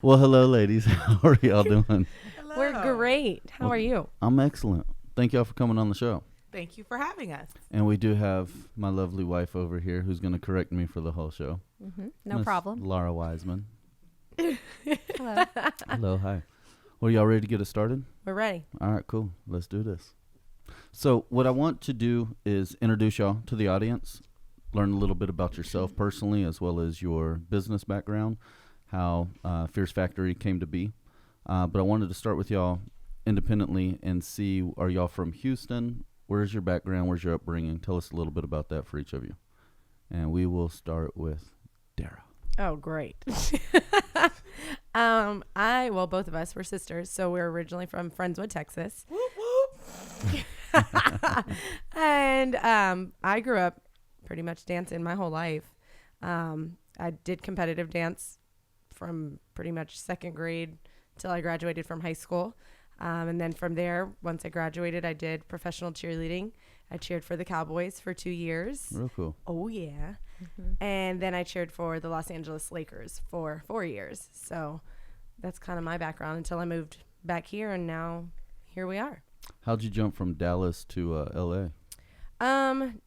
Well, hello, ladies. How are y'all doing? Hello. We're great. How are you? I'm excellent. Thank y'all for coming on the show. Thank you for having us. And we do have my lovely wife over here who's going to correct me for the whole show. No Miss problem. Laura Wiseman. Hello. Hello, hi. Well, y'all ready to get us started? We're ready. All right, cool. Let's do this. So what I want to do is introduce y'all to the audience, learn a little bit about yourself personally as well as your business background, how Fierce Factory came to be. But I wanted to start with y'all independently and see, are y'all from Houston? Where's your background? Where's your upbringing? Tell us a little bit about that for each of you. And we will start with Dara. Oh, great. Both of us were sisters, so we're originally from Friendswood, Texas. Whoop, whoop. And I grew up pretty much dancing my whole life. I did competitive dance from pretty much second grade till I graduated from high school. And then from there, once I graduated, I did professional cheerleading. I cheered for the Cowboys for 2 years. Real cool. Oh, yeah. And then I cheered for the Los Angeles Lakers for 4 years. So that's kind of my background until I moved back here, and now here we are. How'd you jump from Dallas to L.A.?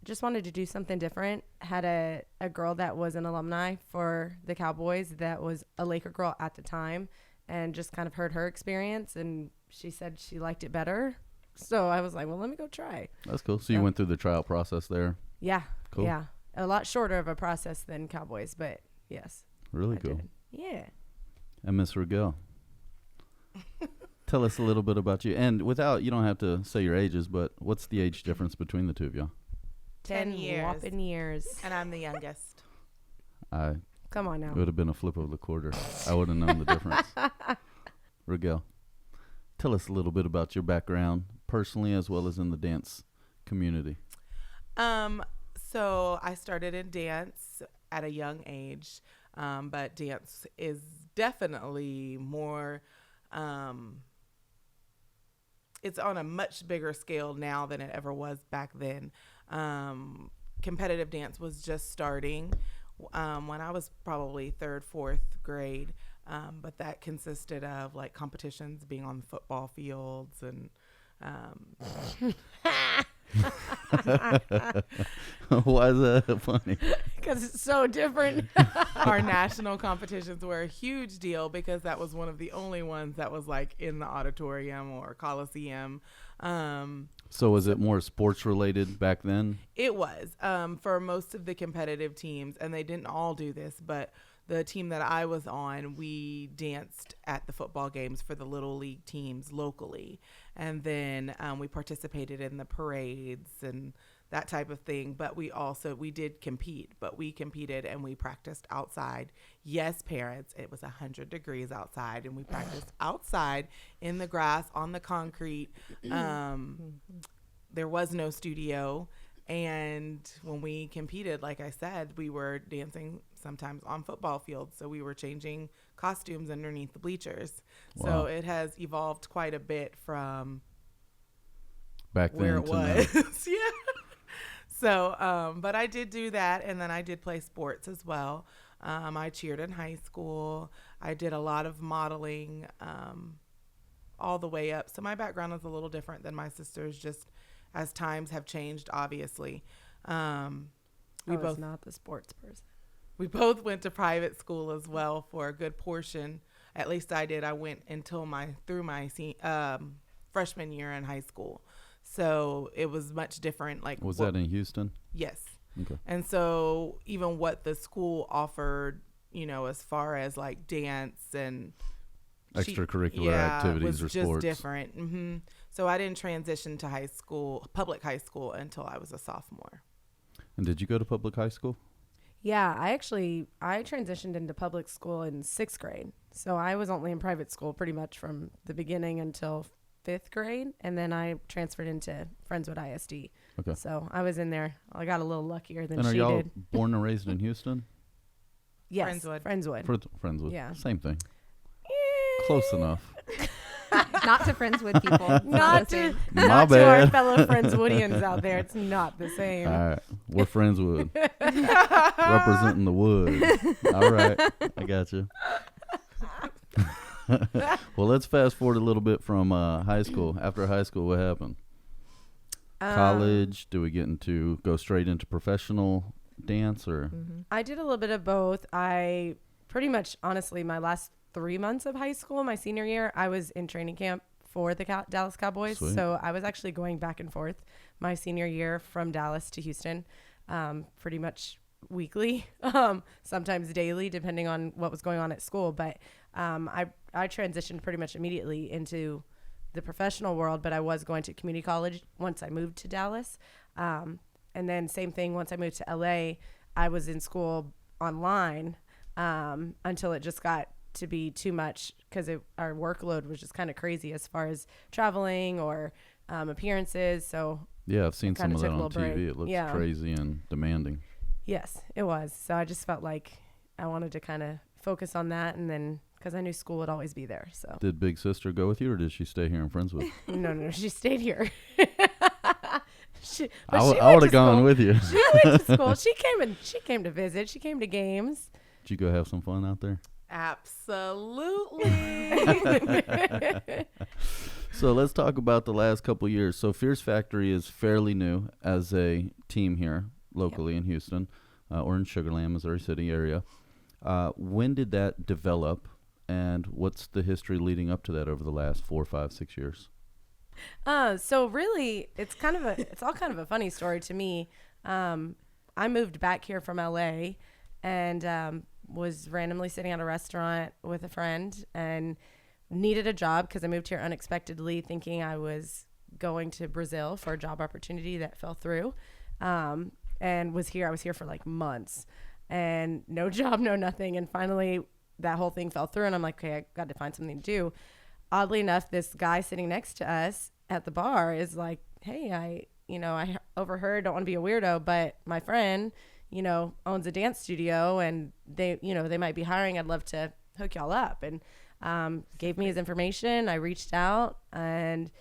Just wanted to do something different. Had a girl that was an alumni for the Cowboys that was a Laker girl at the time, and just kind of heard her experience, and she said she liked it better. So I was like, well, let me go try. That's cool. So you went through the tryout process there? Yeah. Cool. Yeah. A lot shorter of a process than Cowboys, but yes. Really I cool. did. Yeah. And Miss Raguel, tell us a little bit about you. And you don't have to say your ages, but what's the age difference between the two of y'all? 10 years. Whopping years. And I'm the youngest. Come on now. It would have been a flip of the quarter. I would have known the difference. Raguel, tell us a little bit about your background, personally as well as in the dance community. So I started in dance at a young age, but dance is definitely more, it's on a much bigger scale now than it ever was back then. Competitive dance was just starting when I was probably third, fourth grade, but that consisted of like competitions, being on the football fields and Why is that funny? Because it's so different. our national competitions were a huge deal because that was one of the only ones that was like in the auditorium or coliseum. So was it more sports related back then? It was for most of the competitive teams, and they didn't all do this, but the team that I was on, we danced at the football games for the little league teams locally. And then we participated in the parades and that type of thing. But we did compete, but we competed and we practiced outside. Yes, parents, it was 100 degrees outside, and we practiced outside in the grass, on the concrete. There was no studio. And when we competed, like I said, we were dancing sometimes on football fields. So we were changing costumes underneath the bleachers. Wow. So it has evolved quite a bit from Back where then it to was. now. Yeah. So, but I did do that. And then I did play sports as well. I cheered in high school. I did a lot of modeling all the way up. So my background is a little different than my sister's, just as times have changed, obviously. We both not the sports person. We both went to private school as well for a good portion. At least I did. I went through my freshman year in high school. So it was much different. Was that in Houston? Yes. Okay. And so even what the school offered, as far as like dance and Extracurricular activities or was just sports. different. Mm-hmm. So I didn't transition to public high school until I was a sophomore. And did you go to public high school? Yeah, I transitioned into public school in 6th grade. So I was only in private school pretty much from the beginning until 5th grade. And then I transferred into Friendswood ISD. Okay. So I was in there. I got a little luckier than And are she y'all did. born and raised in Houston? Yes. Friendswood. Friendswood. Yeah. Same thing. Close enough. Not to friends with people. Not to My not to our bad. fellow Friendswoodians out there. It's not the same. All right. We're Friendswood. Representing the wood. All right. I got you. Well, let's fast forward a little bit from high school. After high school, what happened? College? Do we go straight into professional dance or? I did a little bit of both. I pretty much, honestly, my last 3 months of high school, my senior year, I was in training camp for the Dallas Cowboys. Sweet. So I was actually going back and forth my senior year from Dallas to Houston, pretty much weekly, sometimes daily, depending on what was going on at school. But I transitioned pretty much immediately into the professional world, but I was going to community college once I moved to Dallas. And then same thing, once I moved to LA, I was in school online until it just got to be too much because our workload was just kind of crazy as far as traveling or appearances. So yeah, I've seen some of that on TV. break. It looks crazy and demanding. Yes, it was. So I just felt like I wanted to kind of focus on that, and then because I knew school would always be there. So Did Big Sister go with you, or did she stay here in Friendswood? no, she stayed here. I would have gone with you. She went to school. She came to visit. She came to games. Did you go have some fun out there? Absolutely. So let's talk about the last couple years. So Fierce Factory is fairly new as a team here locally in Houston or in Sugar Land, Missouri City area. When did that develop, and what's the history leading up to that over the last 4, 5, 6 years? So really, it's all kind of a funny story to me. I moved back here from LA and was randomly sitting at a restaurant with a friend and needed a job because I moved here unexpectedly, thinking I was going to Brazil for a job opportunity that fell through. And I was here for like months and no job, no nothing. And finally that whole thing fell through and I'm like, okay, I got to find something to do. Oddly enough, this guy sitting next to us at the bar is like, hey, I overheard, don't want to be a weirdo, but my friend, owns a dance studio and they might be hiring. I'd love to hook y'all up. And gave me his information. I reached out, and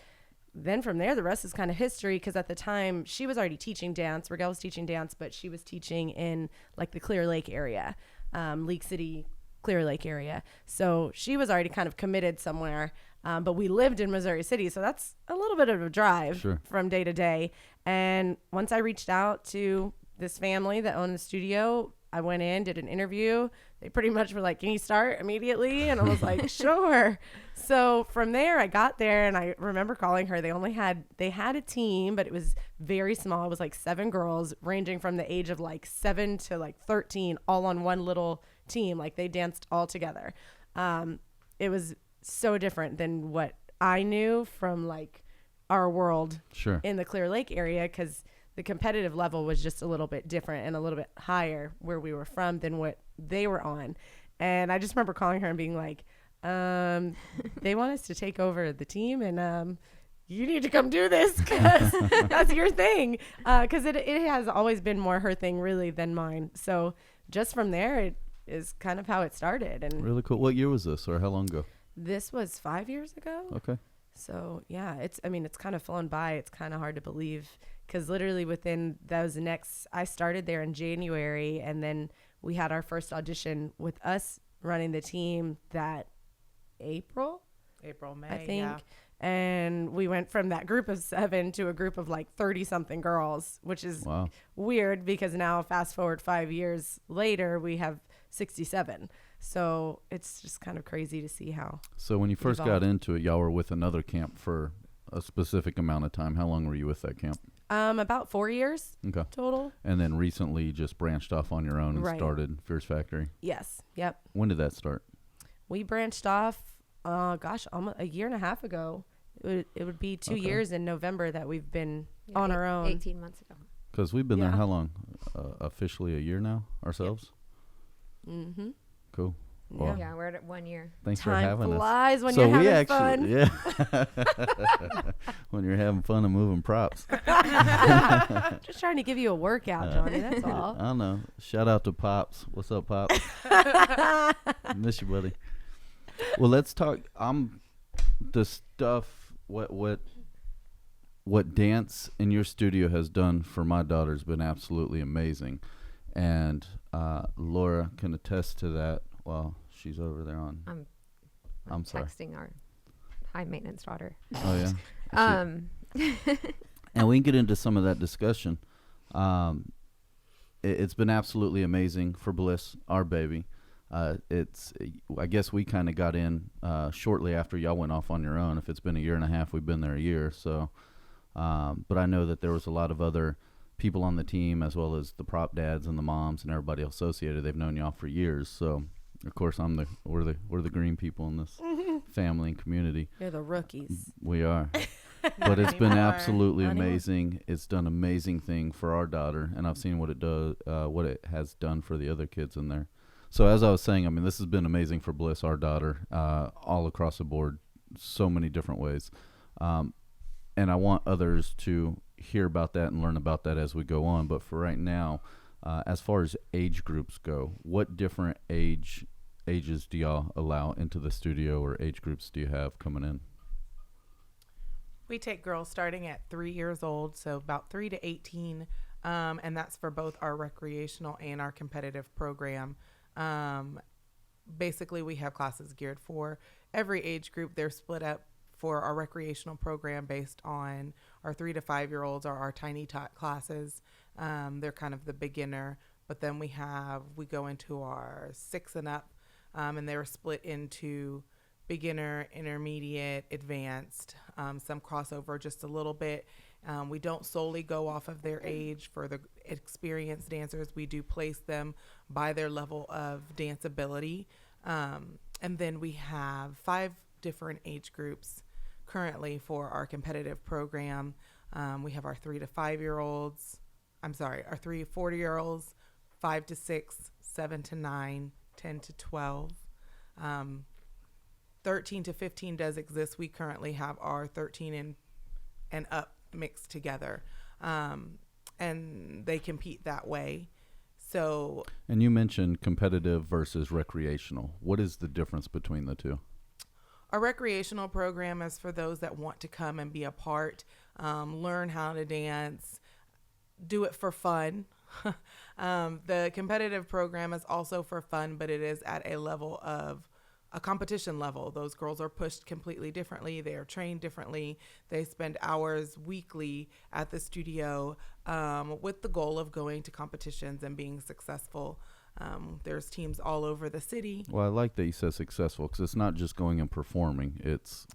then from there, the rest is kind of history. Because at the time, she was already teaching dance. Raguel was teaching dance, but she was teaching in like the Clear Lake area, League City, Clear Lake area. So she was already kind of committed somewhere. But we lived in Missouri City, so that's a little bit of a drive from day to day. And once I reached out to this family that owned the studio, I went in, did an interview. They pretty much were like, can you start immediately? And I was like, sure. So from there, I got there and I remember calling her. They had a team, but it was very small. It was like 7 girls ranging from the age of like 7 to like 13, all on one little team. Like they danced all together. It was so different than what I knew from like our world in the Clear Lake area, because the competitive level was just a little bit different and a little bit higher where we were from than what they were on. And I just remember calling her and being like, they want us to take over the team and you need to come do this because that's your thing. Because it has always been more her thing really than mine. So just from there, it is kind of how it started. And really cool. What year was this, or how long ago? This was 5 years ago. Okay. So yeah, it's kind of flown by. It's kind of hard to believe. Because literally within I started there in January, and then we had our first audition with us running the team that April, May, I think. Yeah. And we went from that group of 7 to a group of like 30 something girls, which is weird because now fast forward 5 years later, we have 67. So it's just kind of crazy to see how. So when you first got into it, y'all were with another camp for a specific amount of time. How long were you with that camp? About 4 years total. And then recently just branched off on your own and started Fierce Factory. Yes. Yep. When did that start? We branched off, almost a year and a half ago. It would be 2 years in November that we've been on our own. 18 months ago. Because we've been there how long? Officially a year now ourselves? Yep. Mm-hmm. Cool. Wow. Yeah, we're at 1 year. Thanks for having us. Time flies when you're having fun. Yeah. When you're having fun and moving props. Just trying to give you a workout, Johnny. That's all. I know. Shout out to Pops. What's up, Pops? Miss you, buddy. Well, let's talk. The stuff. What dance in your studio has done for my daughter has been absolutely amazing, and Laura can attest to that. Well, she's over there on I'm sorry. Texting our high maintenance daughter. Oh yeah. And we can get into some of that discussion. It's been absolutely amazing for Bliss, our baby. I guess we kind of got in shortly after y'all went off on your own. If it's been a year and a half, we've been there a year. So, but I know that there was a lot of other people on the team, as well as the prop dads and the moms and everybody associated. They've known y'all for years. So, of course, we're the green people in this family and community. You're the rookies. We are. But it's been Anymore. absolutely Not anymore. amazing. It's done amazing thing for our daughter, and I've seen what it has done for the other kids in there. So as I was saying, I mean, this has been amazing for Bliss, our daughter, all across the board, so many different ways. And I want others to hear about that and learn about that as we go on. But for right now, as far as age groups go, what different ages do y'all allow into the studio, or age groups do you have coming in? We take girls starting at 3 years old, so about 3 to 18, and that's for both our recreational and our competitive program. Basically, we have classes geared for every age group. They're split up for our recreational program based on our 3 to 5 year olds are our tiny tot classes. They're kind of the beginner, but then we go into our 6 and up, and they're split into beginner, intermediate, advanced, some crossover just a little bit. We don't solely go off of their age. For the experienced dancers, we do place them by their level of dance ability. And then we have 5 different age groups currently for our competitive program. We have our 3 to 5 year olds. Our 3 to 4 year olds, 5 to 6, 7 to 9, 10 to 12. 13 to 15 does exist. We currently have our 13 and up mixed together, and they compete that way. So, And you mentioned competitive versus recreational. What is the difference between the two? our recreational program is for those that want to come and be a part, learn how to dance, do it for fun. The competitive program is also for fun, but it is at a level of a competition level. Those girls are pushed completely differently. They are trained differently. They spend hours weekly at the studio with the goal of going to competitions and being successful. There's teams all over the city. Well, I like that you said successful, because it's not just going and performing. It's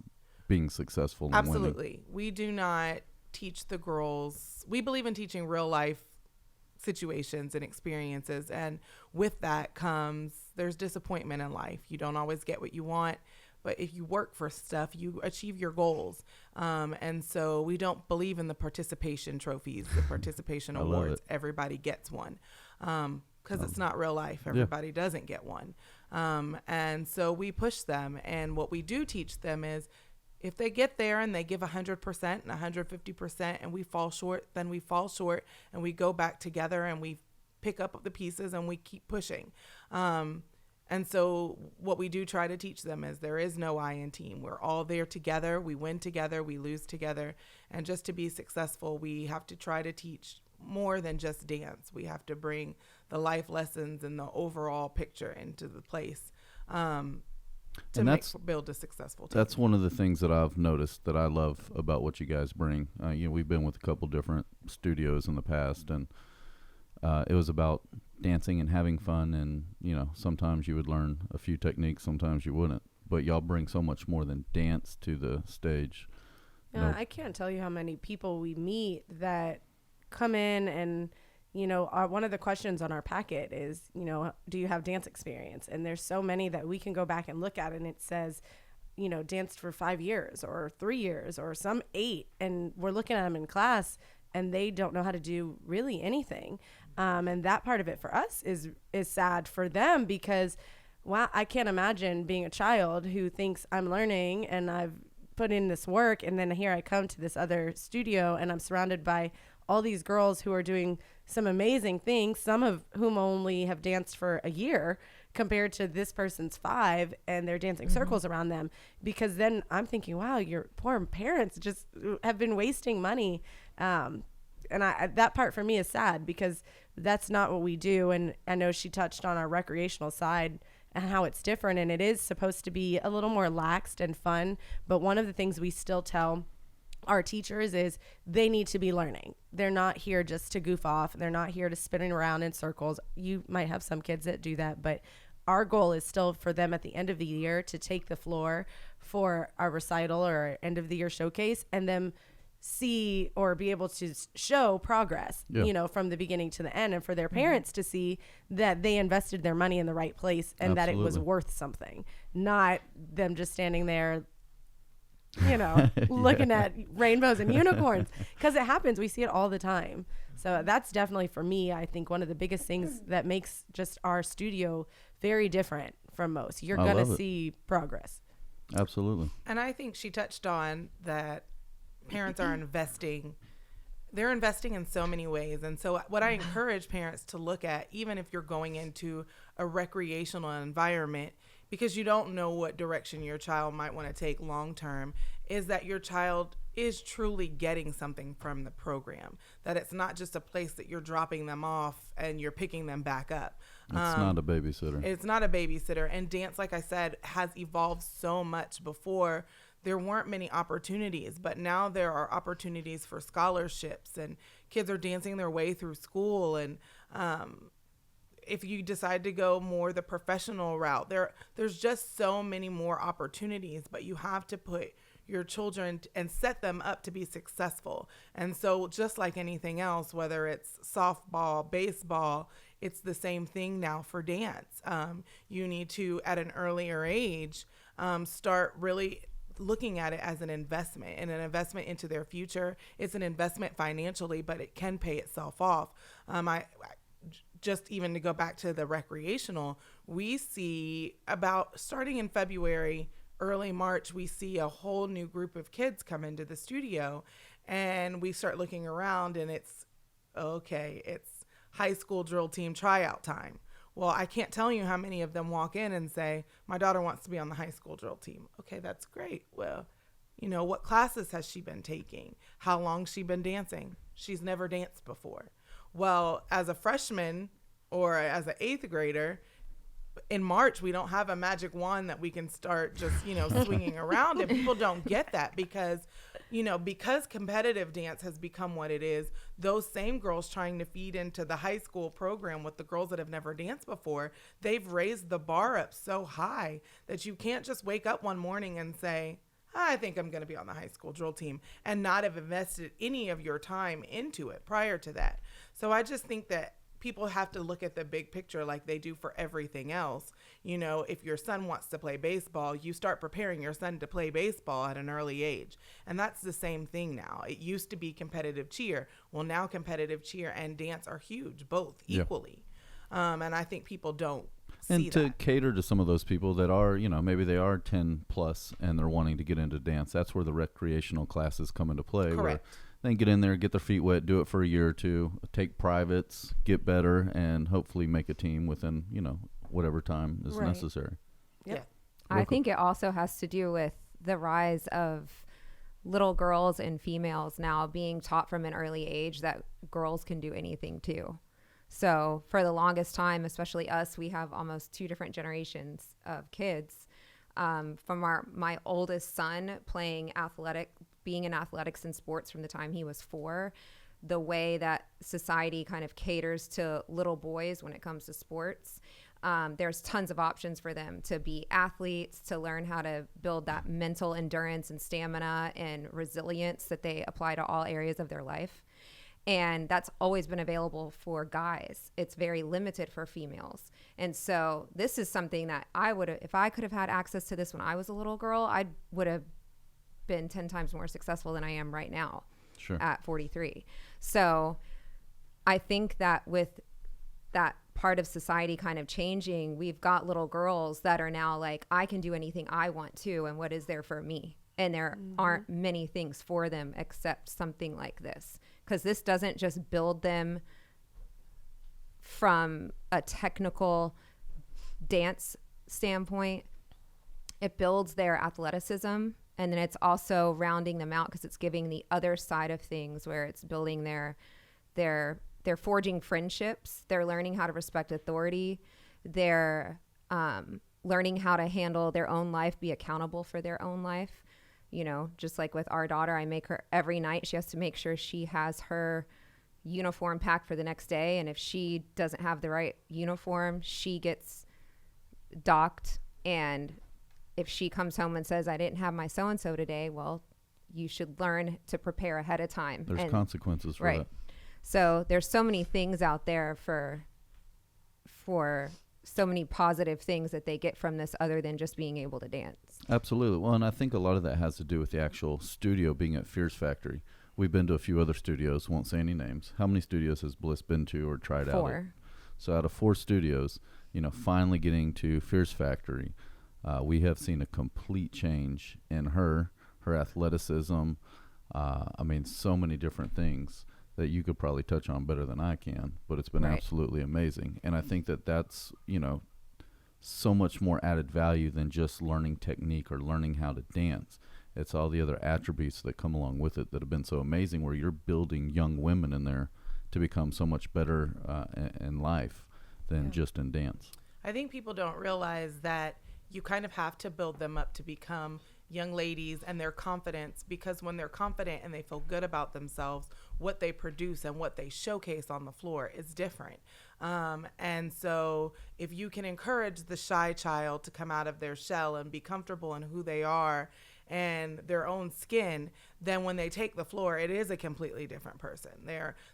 being successful and winning. Absolutely. We do not teach the girls. We believe in teaching real life situations and experiences, and with that comes there's disappointment in life. You don't always get what you want, but if you work for stuff, you achieve your goals. And so we don't believe in the participation trophies, the participation I love awards. it. Everybody gets one, because it's not real life. Everybody doesn't get one. And so we push them, and what we do teach them is, if they get there and they give 100% and 150% and we fall short, then we fall short, and we go back together and we pick up the pieces and we keep pushing. And so what we do try to teach them is there is no I in team. We're all there together. We win together. We lose together. And just to be successful, we have to try to teach more than just dance. We have to bring the life lessons and the overall picture into the place. To build a successful team. That's one of the things that I've noticed that I love about what you guys bring. We've been with a couple different studios in the past, and it was about dancing and having fun. And, sometimes you would learn a few techniques, sometimes you wouldn't. But y'all bring so much more than dance to the stage. Yeah, I can't tell you how many people we meet that come in and, one of the questions on our packet is, do you have dance experience? And there's so many that we can go back and look at, and it says, danced for 5 years or 3 years or some 8. And we're looking at them in class and they don't know how to do really anything. And that part of it for us is sad for them, because, wow, I can't imagine being a child who thinks I'm learning and I've put in this work, and then here I come to this other studio and I'm surrounded by all these girls who are doing some amazing things, some of whom only have danced for a year compared to this person's 5, and they're dancing circles around them. Because then I'm thinking, wow, your poor parents just have been wasting money. And that part for me is sad, because that's not what we do. And I know she touched on our recreational side, and how it's different. And it is supposed to be a little more laxed and fun. But one of the things we still tell our teachers is they need to be learning. They're not here just to goof off. They're not here to spinning around in circles. You might have some kids that do that, but our goal is still for them at the end of the year to take the floor for our recital or end of the year showcase and them see or be able to show progress, from the beginning to the end, and for their parents to see that they invested their money in the right place and that it was worth something, not them just standing there looking at rainbows and unicorns, because it happens. We see it all the time. So that's definitely, for me, I think one of the biggest things that makes just our studio very different from most. You're going to see progress. Absolutely. And I think she touched on that parents are investing. They're investing in so many ways. And so what I encourage parents to look at, even if you're going into a recreational environment, because you don't know what direction your child might want to take long term, is that your child is truly getting something from the program, that it's not just a place that you're dropping them off and you're picking them back up. It's not a babysitter. It's not a babysitter. And dance, like I said, has evolved so much. Before, there weren't many opportunities, but now there are opportunities for scholarships, and kids are dancing their way through school. And if you decide to go more the professional route, there's just so many more opportunities, but you have to put your children and set them up to be successful. And so just like anything else, whether it's softball, baseball, it's the same thing now for dance. You need to, at an earlier age, start really looking at it as an investment, and an investment into their future. It's an investment financially, but it can pay itself off. I just even to go back to the recreational, we see about starting in February, early March, we see a whole new group of kids come into the studio, and we start looking around, and it's high school drill team tryout time. Well, I can't tell you how many of them walk in and say, my daughter wants to be on the high school drill team. Okay, that's great. Well, what classes has she been taking? How long she been dancing? She's never danced before. Well, as a freshman or as an 8th grader, in March, we don't have a magic wand that we can start just, swinging around. And people don't get that because competitive dance has become what it is. Those same girls trying to feed into the high school program with the girls that have never danced before, they've raised the bar up so high that you can't just wake up one morning and say, I think I'm going to be on the high school drill team, and not have invested any of your time into it prior to that. So I just think that people have to look at the big picture like they do for everything else. If your son wants to play baseball, you start preparing your son to play baseball at an early age. And that's the same thing now. It used to be competitive cheer. Well, now competitive cheer and dance are huge, both equally. And I think people don't see that. And to cater to some of those people that are, maybe they are 10 plus and they're wanting to get into dance, that's where the recreational classes come into play. Correct. Where they can get in there, get their feet wet, do it for a year or two, take privates, get better, and hopefully make a team within, whatever time is necessary. Yeah. I think it also has to do with the rise of little girls and females now being taught from an early age that girls can do anything too. So for the longest time, especially us, we have almost 2 different generations of kids. From my oldest son being in athletics and sports from the time he was 4, the way that society kind of caters to little boys when it comes to sports. There's tons of options for them to be athletes, to learn how to build that mental endurance and stamina and resilience that they apply to all areas of their life. And that's always been available for guys. It's very limited for females. And so this is something that if I could have had access to this when I was a little girl, I would have been 10 times more successful than I am right now at 43. So I think that with that part of society kind of changing, we've got little girls that are now like, I can do anything I want to, and what is there for me? And there aren't many things for them except something like this. Because this doesn't just build them from a technical dance standpoint. It builds their athleticism, and then it's also rounding them out because it's giving the other side of things where it's building they're forging friendships. They're learning how to respect authority. They're learning how to handle their own life, be accountable for their own life. You know, just like with our daughter, I make her every night, she has to make sure she has her uniform packed for the next day. And if she doesn't have the right uniform, she gets docked. And if she comes home and says, I didn't have my so-and-so today, well, you should learn to prepare ahead of time. There's consequences for that. So there's so many things out there for so many positive things that they get from this other than just being able to dance. Absolutely. Well, and I think a lot of that has to do with the actual studio being at Fierce Factory. We've been to a few other studios, won't say any names. How many studios has Bliss been to or tried 4. out? So out of 4 studios, you know, finally getting to Fierce Factory, we have seen a complete change in her athleticism. I mean, so many different things that you could probably touch on better than I can, but it's been absolutely amazing. And I think that that's, you know, so much more added value than just learning technique or learning how to dance. It's all the other attributes that come along with it that have been so amazing, where you're building young women in there to become so much better in life than just in dance. I think people don't realize that you kind of have to build them up to become young ladies and their confidence, because when they're confident and they feel good about themselves, what they produce and what they showcase on the floor is different. And so if you can encourage the shy child to come out of their shell and be comfortable in who they are and their own skin, then when they take the floor, it is a completely different person.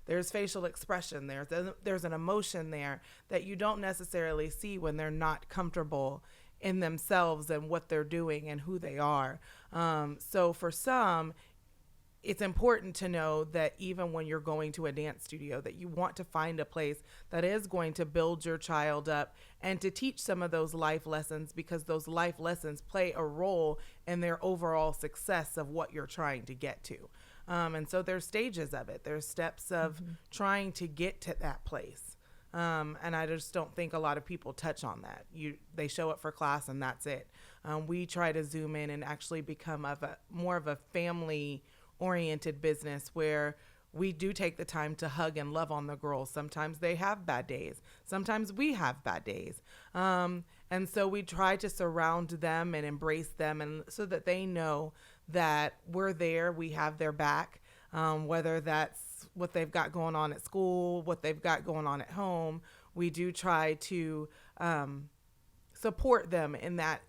There's facial expression, there's an emotion there that you don't necessarily see when they're not comfortable in themselves and what they're doing and who they are. So for some, it's important to know that even when you're going to a dance studio, that you want to find a place that is going to build your child up and to teach some of those life lessons, because those life lessons play a role in their overall success of what you're trying to get to. And so there's stages of it. There's steps of trying to get to that place. And I just don't think a lot of people touch on that. They show up for class and that's it. We try to zoom in and actually become more of a family-oriented business where we do take the time to hug and love on the girls. Sometimes they have bad days. Sometimes we have bad days. And so we try to surround them and embrace them, and so that they know that we're there, we have their back, whether that's what they've got going on at school, what they've got going on at home. We do try to support them in that,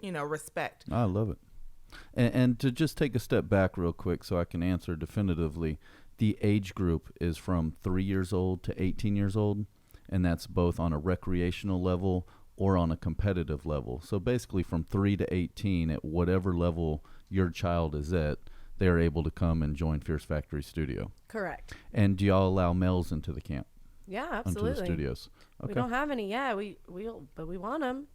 respect. I love it. And to just take a step back real quick so I can answer definitively, the age group is from 3 years old to 18 years old, and that's both on a recreational level or on a competitive level. So basically from 3 to 18, at whatever level your child is at, they're able to come and join Fierce Factory Studio. Correct. And do y'all allow males into the camp? Yeah, absolutely. Into the studios? Okay. We don't have any. Yeah, but we want them.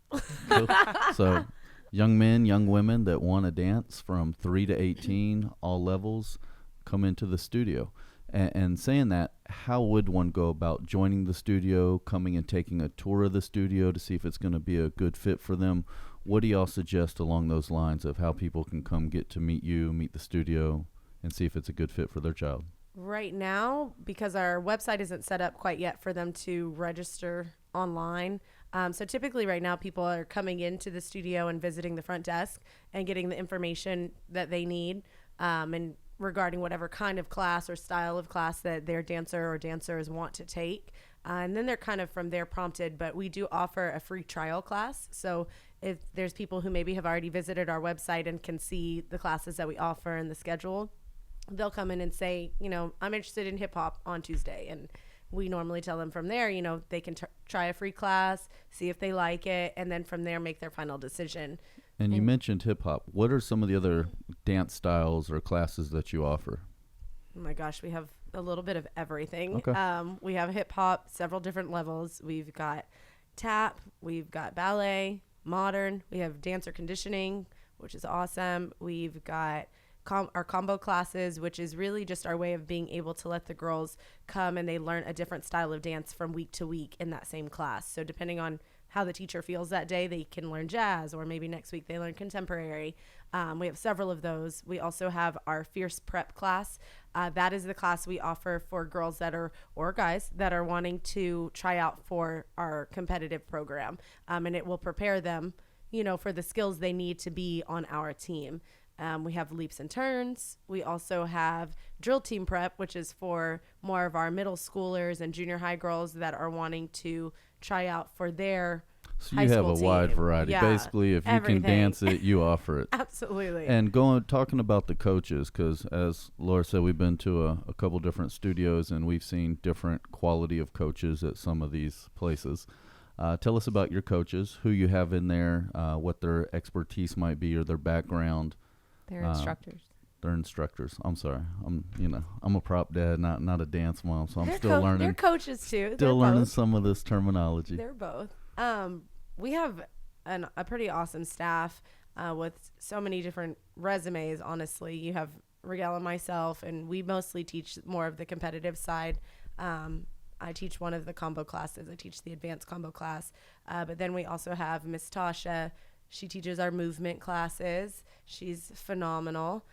Cool. So young men, young women that want to dance from 3 to 18, all levels, come into the studio. And saying that, how would one go about joining the studio, coming and taking a tour of the studio to see if it's going to be a good fit for them? What do y'all suggest along those lines of how people can come get to meet you, meet the studio, and see if it's a good fit for their child? Right now, because our website isn't set up quite yet for them to register online. So typically right now people are coming into the studio and visiting the front desk and getting the information that they need, and regarding whatever kind of class or style of class that their dancer or dancers want to take. And then they're kind of from there prompted, but we do offer a free trial class. So if there's people who maybe have already visited our website and can see the classes that we offer and the schedule, they'll come in and say, I'm interested in hip hop on Tuesday. And we normally tell them from there, they can try a free class, see if they like it, and then from there make their final decision. And you mentioned hip hop. What are some of the other dance styles or classes that you offer? Oh my gosh, we have a little bit of everything. Okay. We have hip hop, several different levels. We've got tap, we've got ballet, modern, we have dancer conditioning, which is awesome. We've got our combo classes, which is really just our way of being able to let the girls come and they learn a different style of dance from week to week in that same class. So depending on how the teacher feels that day. They can learn jazz, or maybe next week they learn contemporary. We have several of those. We also have our Fierce Prep class. That is the class we offer for girls that are, or guys that are wanting to try out for our competitive program. And it will prepare them, for the skills they need to be on our team. We have leaps and turns. We also have drill team prep, which is for more of our middle schoolers and junior high girls that are wanting to try out for their So high you have school a wide team. variety. Yeah, Basically, if you everything. can dance it, you offer it. Absolutely. And talking about the coaches, because as Laura said, we've been to a couple different studios and we've seen different quality of coaches at some of these places. Tell us about your coaches, who you have in there, what their expertise might be or their background. They're instructors. They're instructors. I'm sorry. I'm a prop dad, not a dance mom, so I'm They're still learning. They're coaches too. Still They're learning both. some of this terminology. They're both. We have a pretty awesome staff with so many different resumes. Honestly, you have Raguel and myself, and we mostly teach more of the competitive side. I teach one of the combo classes. I teach the advanced combo class. But then we also have Miss Tasha. She teaches our movement classes. She's phenomenal.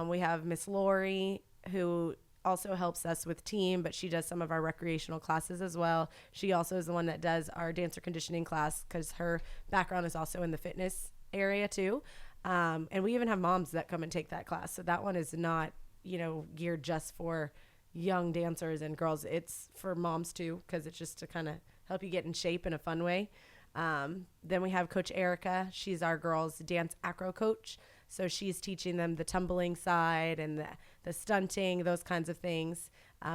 We have Miss Lori, who also helps us with team, but she does some of our recreational classes as well. She also is the one that does our dancer conditioning class because her background is also in the fitness area too. And we even have moms that come and take that class. So that one is not, geared just for young dancers and girls. It's for moms too, because it's just to kind of help you get in shape in a fun way. Then we have Coach Erica. She's our girls' dance acro coach. So she's teaching them the tumbling side and the stunting, those kinds of things,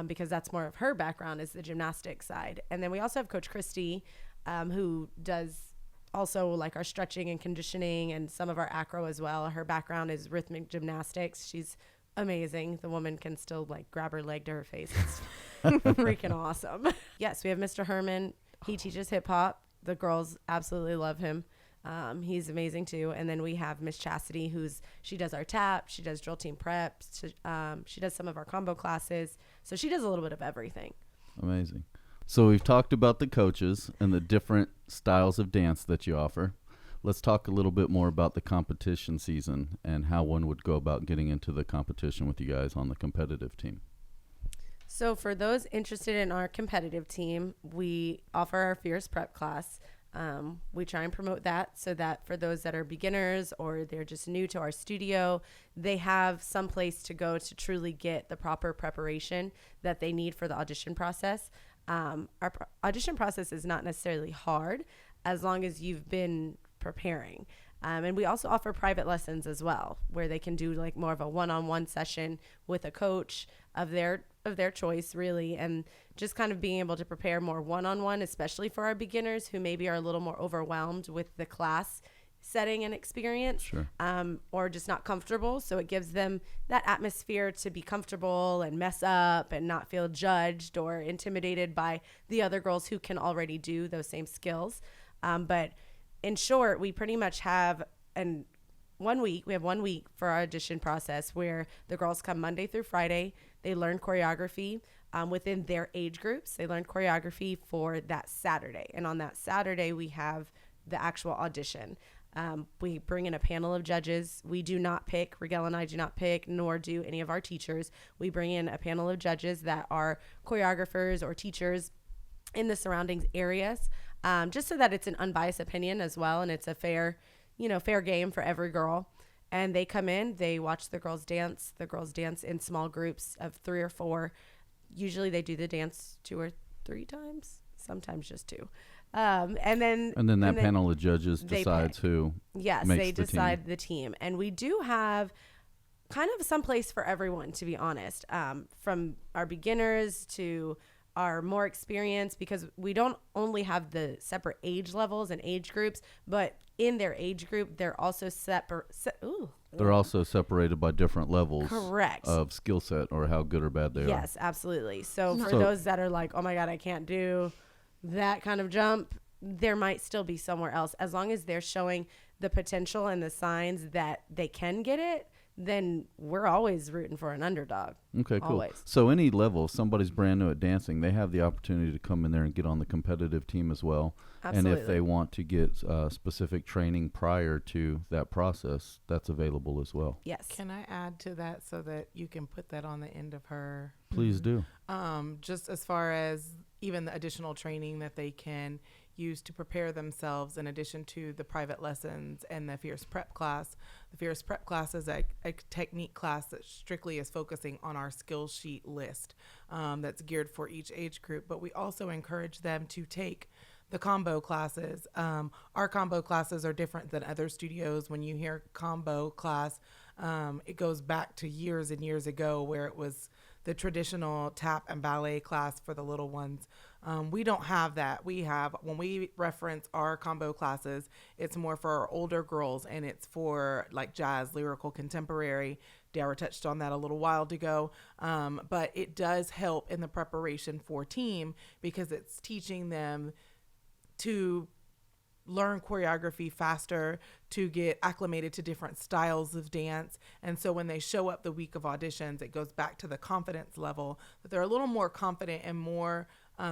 because that's more of her background is the gymnastics side. And then we also have Coach Christy, who does also like our stretching and conditioning and some of our acro as well. Her background is rhythmic gymnastics. She's amazing. The woman can still like grab her leg to her face. It's freaking awesome. Yes, we have Mr. Herman. He teaches hip hop. The girls absolutely love him. He's amazing too. And then we have Miss Chastity, she does our tap, she does drill team prep, she does some of our combo classes. So she does a little bit of everything. Amazing. So we've talked about the coaches and the different styles of dance that you offer. Let's talk a little bit more about the competition season and how one would go about getting into the competition with you guys on the competitive team. So for those interested in our competitive team, we offer our Fierce Prep class. We try and promote that so that for those that are beginners or they're just new to our studio, they have some place to go to truly get the proper preparation that they need for the audition process. Our audition process is not necessarily hard as long as you've been preparing. And we also offer private lessons as well, where they can do like more of a one-on-one session with a coach of their choice, really, and just kind of being able to prepare more one-on-one, especially for our beginners who maybe are a little more overwhelmed with the class setting and experience, Sure. Or just not comfortable. So it gives them that atmosphere to be comfortable and mess up and not feel judged or intimidated by the other girls who can already do those same skills. But in short, we pretty much have we have 1 week for our audition process where the girls come Monday through Friday. They learn choreography within their age groups. They learn choreography for that Saturday. And on that Saturday, we have the actual audition. We bring in a panel of judges. We do not pick, Raguel and I do not pick, nor do any of our teachers. We bring in a panel of judges that are choreographers or teachers in the surroundings areas, just so that it's an unbiased opinion as well. And it's a fair game for every girl. And they come in, they watch the girls dance. The girls dance in small groups of 3 or 4. Usually they do the dance 2 or 3 times, sometimes just 2. And then panel of judges decides who yes, makes they the decide team. the team. And we do have kind of some place for everyone, to be honest, from our beginners to are more experienced, because we don't only have the separate age levels and age groups, but in their age group, they're also They're also separated by different levels correct of skill set or how good or bad they are. Yes, absolutely. So for those that are like, oh my God, I can't do that kind of jump, there might still be somewhere else. As long as they're showing the potential and the signs that they can get it, then we're always rooting for an underdog. Okay, cool. Always. So any level, if somebody's brand new at dancing, they have the opportunity to come in there and get on the competitive team as well. Absolutely. And if they want to get specific training prior to that process, that's available as well. Yes. Can I add to that so that you can put that on the end of her? Please do. Just as far as even the additional training that they can use to prepare themselves in addition to the private lessons and the Fierce Prep class. The Fierce Prep class is a technique class that strictly is focusing on our skill sheet list that's geared for each age group. But we also encourage them to take the combo classes. Our combo classes are different than other studios. When you hear combo class, it goes back to years and years ago where it was the traditional tap and ballet class for the little ones. We don't have that. When we reference our combo classes, it's more for our older girls, and it's for like jazz, lyrical, contemporary. Dara touched on that a little while ago. But it does help in the preparation for team because it's teaching them to learn choreography faster, to get acclimated to different styles of dance. And so when they show up the week of auditions, it goes back to the confidence level that they're a little more confident and more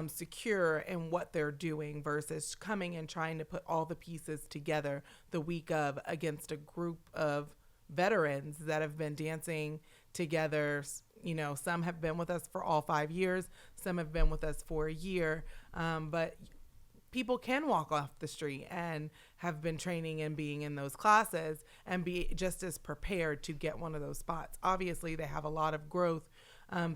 secure in what they're doing versus coming and trying to put all the pieces together the week of against a group of veterans that have been dancing together. You know, some have been with us for all 5 years, some have been with us for a year, but people can walk off the street and have been training and being in those classes and be just as prepared to get one of those spots. Obviously, they have a lot of growth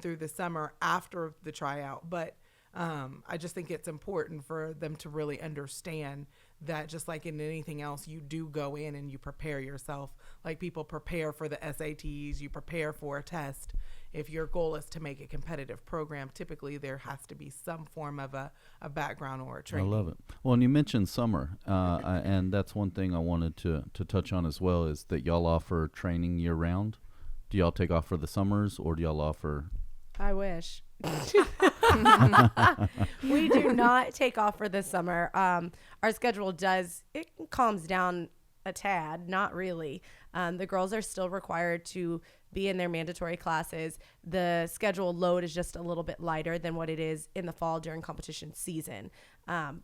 through the summer after the tryout, but I just think it's important for them to really understand that just like in anything else, you do go in and you prepare yourself. Like people prepare for the SATs, you prepare for a test. If your goal is to make a competitive program, typically there has to be some form of a background or a training. I love it. Well, and you mentioned summer, and that's one thing I wanted to touch on as well is that y'all offer training year-round. Do y'all take off for the summers, or do y'all offer... I wish. We do not take off for the summer. Our schedule it calms down a tad, not really. The girls are still required to be in their mandatory classes. The schedule load is just a little bit lighter than what it is in the fall during competition season. And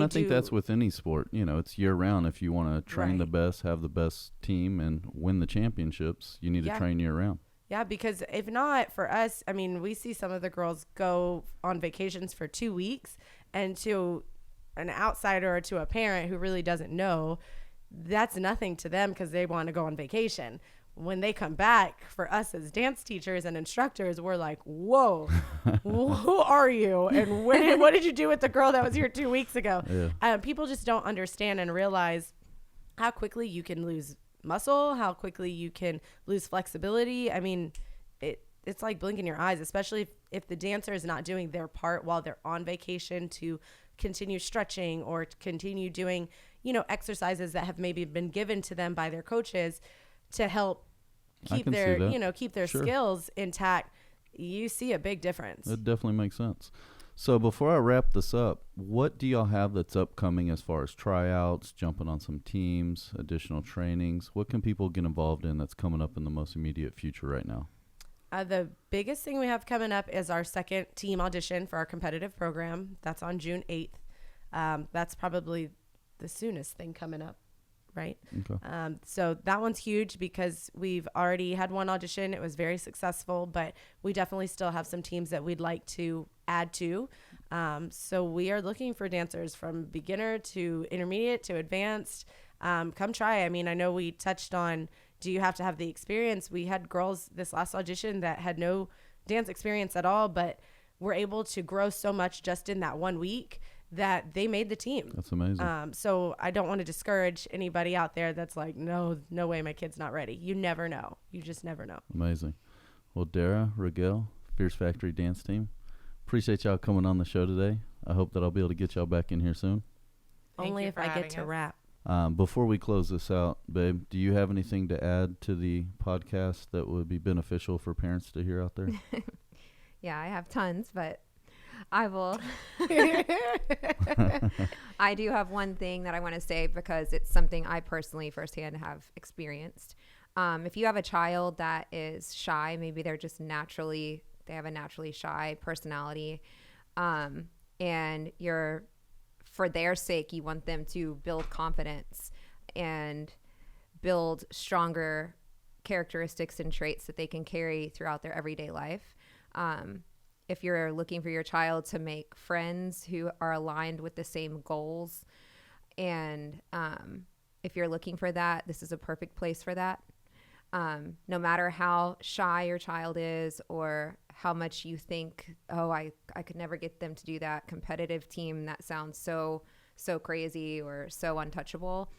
I think that's with any sport. You know, it's year round. If you want to train the best, have the best team, and win the championships, you need to train year round. Yeah, because if not, for us, I mean, we see some of the girls go on vacations for 2 weeks, and to an outsider or to a parent who really doesn't know, that's nothing to them because they want to go on vacation. When they come back, for us as dance teachers and instructors, we're like, whoa, who are you? And what did you do with the girl that was here 2 weeks ago? Yeah. People just don't understand and realize how quickly you can lose muscle, how quickly you can lose flexibility. I mean, it's like blinking your eyes, especially if the dancer is not doing their part while they're on vacation to continue stretching or continue doing, exercises that have maybe been given to them by their coaches to help keep their skills intact. You see a big difference. It definitely makes sense. So before I wrap this up, what do y'all have that's upcoming as far as tryouts, jumping on some teams, additional trainings? What can people get involved in that's coming up in the most immediate future right now? The biggest thing we have coming up is our second team audition for our competitive program. That's on June 8th. That's probably the soonest thing coming up, right? Okay. So that one's huge because we've already had one audition. It was very successful, but we definitely still have some teams that we'd like to add to. So we are looking for dancers from beginner to intermediate to advanced. Come try. I mean, I know we touched on, do you have to have the experience? We had girls this last audition that had no dance experience at all, but were able to grow so much just in that 1 week that they made the team. That's amazing. So I don't want to discourage anybody out there that's like, no way, my kid's not ready. You never know. You just never know. Amazing. Well, Dara, Raguel, Fierce Factory Dance Team, appreciate y'all coming on the show today. I hope that I'll be able to get y'all back in here soon. Only if I get to rap. Before we close this out, babe, do you have anything to add to the podcast that would be beneficial for parents to hear out there? Yeah, I have tons, but I will. I do have one thing that I want to say because it's something I personally firsthand have experienced. If you have a child that is shy, maybe they have a naturally shy personality, and for their sake, you want them to build confidence and build stronger characteristics and traits that they can carry throughout their everyday life. If you're looking for your child to make friends who are aligned with the same goals, and if you're looking for that, this is a perfect place for that. No matter how shy your child is or how much you think, oh, I could never get them to do that competitive team, that sounds so crazy or so untouchable.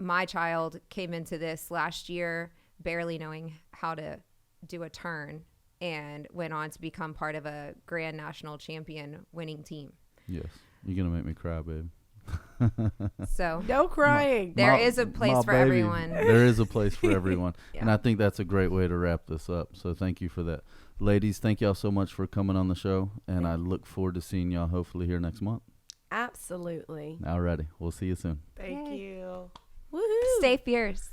My child came into this last year barely knowing how to do a turn and went on to become part of a grand national champion winning team. Yes. You're going to make me cry, babe. So No crying. there is a place for everyone. There is a place for everyone. Yeah. And I think that's a great way to wrap this up. So thank you for that. Ladies, thank y'all so much for coming on the show. And I look forward to seeing y'all hopefully here next month. Absolutely. Alrighty. We'll see you soon. Thank Yay. you. Woohoo. Stay fierce.